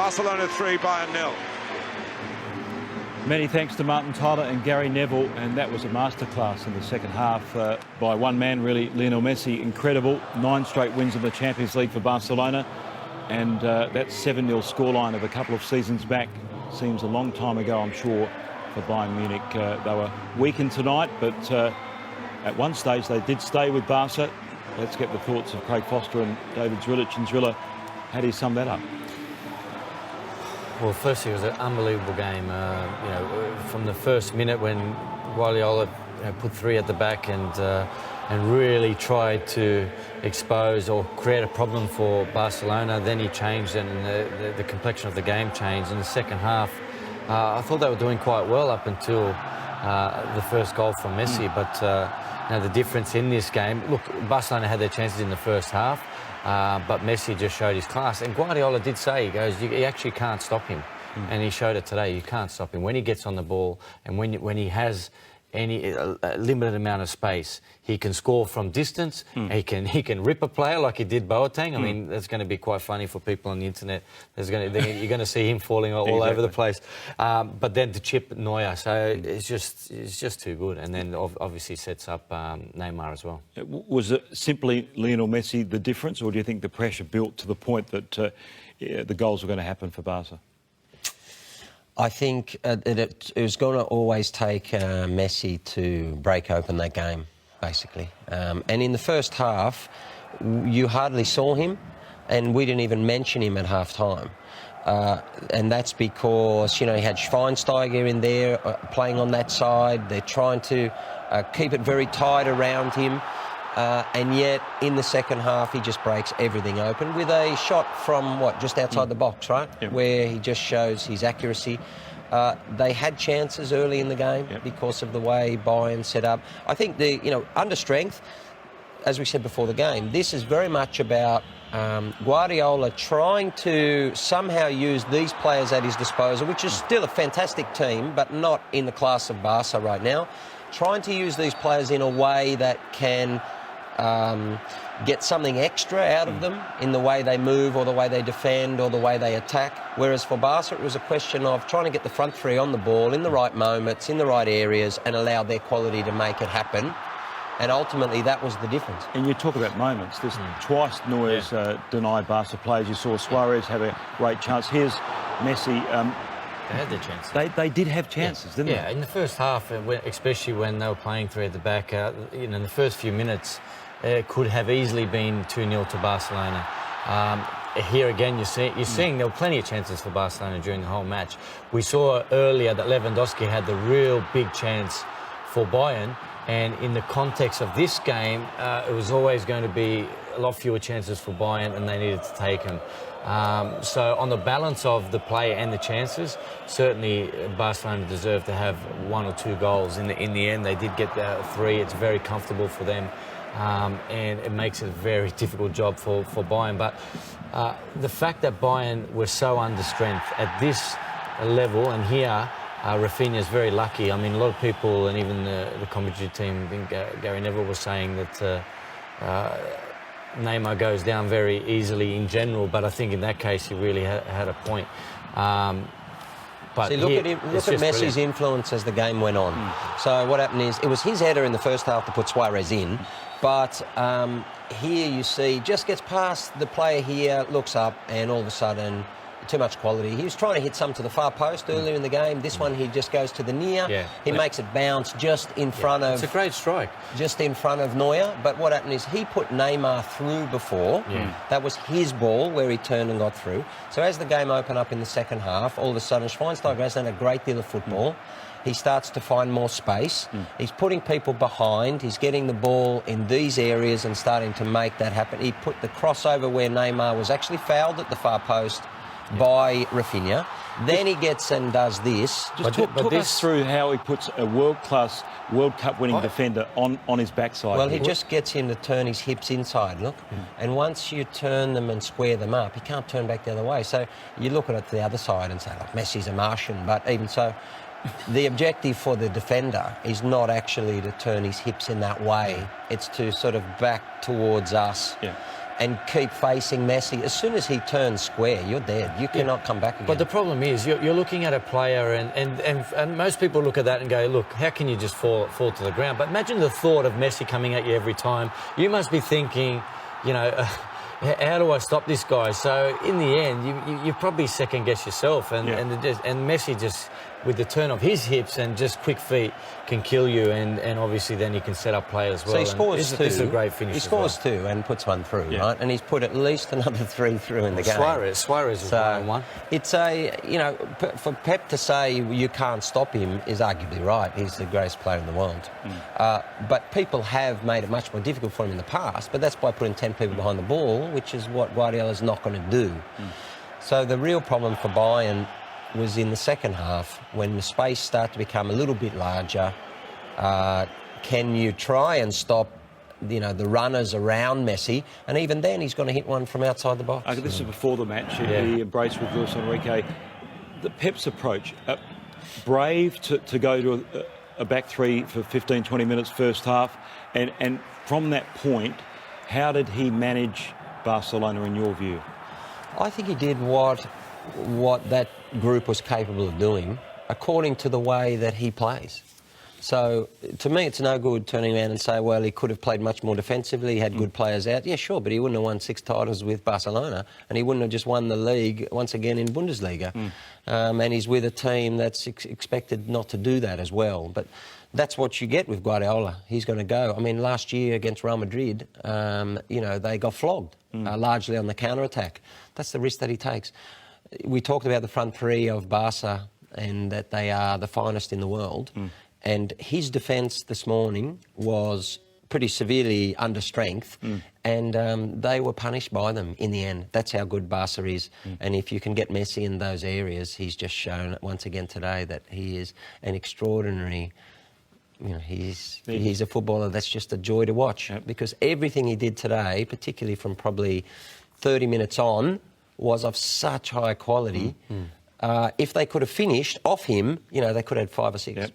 Barcelona 3, Bayern 0. Many thanks to Martin Tyler and Gary Neville, and that was a masterclass in the second half by one man, really, Lionel Messi. Incredible. 9 straight wins in the Champions League for Barcelona, and that 7-0 scoreline of a couple of seasons back seems a long time ago, I'm sure, for Bayern Munich. They were weakened tonight, but at one stage they did stay with Barca. Let's get the thoughts of Craig Foster and David Zrilic. And Zrilla, how do you sum that up? Well, firstly, it was an unbelievable game. From the first minute when Guardiola put 3 at the back and really tried to expose or create a problem for Barcelona, then he changed and the complexion of the game changed. In the second half, I thought they were doing quite well up until the first goal from Messi. But the difference in this game, look, Barcelona had their chances in the first half. But Messi just showed his class. And Guardiola did say, he goes, you actually can't stop him. And he showed it today. You can't stop him. When he gets on the ball and when he has any limited amount of space, he can score from distance. He can rip a player like he did Boateng. I mean, that's going to be quite funny for people on the internet. You're going to see him falling all over the place. But then to chip Neuer, so it's just too good. And then obviously sets up Neymar as well. Was it simply Lionel Messi the difference, or do you think the pressure built to the point that the goals were going to happen for Barca? I think that it was going to always take Messi to break open that game, basically. And in the first half, you hardly saw him, and we didn't even mention him at half-time. And that's because, he had Schweinsteiger in there playing on that side. They're trying to keep it very tight around him. And yet, in the second half, he just breaks everything open with a shot from, just outside the box, right? Yep. Where he just shows his accuracy. They had chances early in the game because of the way Bayern set up. I think under strength, as we said before the game, this is very much about Guardiola trying to somehow use these players at his disposal, which is still a fantastic team, but not in the class of Barca right now. Trying to use these players in a way that can get something extra out of them in the way they move or the way they defend or the way they attack. Whereas for Barca, it was a question of trying to get the front three on the ball in the right moments, in the right areas, and allow their quality to make it happen. And ultimately, that was the difference. And you talk about moments. There's twice Neuer's denied Barca players. You saw Suarez have a great chance. Here's Messi. They had their chances. They did have chances, didn't they? Yeah, in the first half, especially when they were playing 3 at the back, in the first few minutes, it could have easily been 2-0 to Barcelona. Here again, you're seeing there were plenty of chances for Barcelona during the whole match. We saw earlier that Lewandowski had the real big chance for Bayern, and in the context of this game, it was always going to be a lot fewer chances for Bayern, and they needed to take them. So on the balance of the play and the chances, certainly Barcelona deserved to have 1 or 2 goals. In the end, they did get 3. It's very comfortable for them, and it makes it a very difficult job for Bayern. But the fact that Bayern were so under strength at this level, and here Rafinha's very lucky. I mean, a lot of people, and even the commentary team, I think Gary Neville was saying that Neymar goes down very easily in general, but I think in that case he really had a point. But see, look at Messi's influence as the game went on. So what happened is, it was his header in the first half to put Suarez in, but here you see, just gets past the player here, looks up, and all of a sudden, too much quality. He was trying to hit some to the far post earlier in the game. This one, he just goes to the near. He makes it bounce just in front of... It's a great strike. Just in front of Neuer. But what happened is he put Neymar through before. That was his ball where he turned and got through. So as the game opened up in the second half, all of a sudden, Schweinsteiger has done a great deal of football. He starts to find more space. He's putting people behind. He's getting the ball in these areas and starting to make that happen. He put the crossover where Neymar was actually fouled at the far post by Rafinha. Then he gets and does this. Just talk us through how he puts a world-class World Cup winning defender on his backside. Well, he just gets him to turn his hips inside, look. And once you turn them and square them up, he can't turn back the other way. So you look at it to the other side and say, like, Messi's a Martian. But even so, the objective for the defender is not actually to turn his hips in that way. It's to sort of back towards us. and keep facing Messi. As soon as he turns square, you're dead. You cannot come back again. But the problem is, you're looking at a player, and most people look at that and go, look, how can you just fall to the ground? But imagine the thought of Messi coming at you every time. You must be thinking, you know, how do I stop this guy? So in the end, you probably second guess yourself, and Messi just, with the turn of his hips and just quick feet, can kill you, and obviously then he can set up play as well. So he scores two. This is a great finish. He scores two and puts one through, Yeah. right? And he's put at least another 3 through in the game. Suarez is 1-on-1. It's for Pep to say you can't stop him is arguably right. He's the greatest player in the world. But people have made it much more difficult for him in the past, but that's by putting 10 people behind the ball, which is what Guardiola's not going to do. So the real problem for Bayern was in the second half, when the space started to become a little bit larger. Can you try and stop, the runners around Messi? And even then, he's going to hit one from outside the box. This is before the match. He embraced with Luis Enrique. The Pep's approach, brave to go to a back three for 15, 20 minutes first half. And from that point, how did he manage Barcelona in your view? I think he did what that group was capable of doing, according to the way that he plays. So, to me, it's no good turning around and say, well, he could have played much more defensively, he had good players out. Yeah, sure, but he wouldn't have won 6 titles with Barcelona, and he wouldn't have just won the league once again in Bundesliga. And he's with a team that's expected not to do that as well. But that's what you get with Guardiola. He's going to go. I mean, last year against Real Madrid, they got flogged, largely on the counter-attack. That's the risk that he takes. We talked about the front three of Barca and that they are the finest in the world. And his defence this morning was pretty severely under strength, and they were punished by them in the end. That's how good Barca is. And if you can get Messi in those areas, he's just shown once again today that he is an extraordinary... he's a footballer that's just a joy to watch. Because everything he did today, particularly from probably 30 minutes on, was of such high quality. If they could have finished off him, they could have had 5 or 6.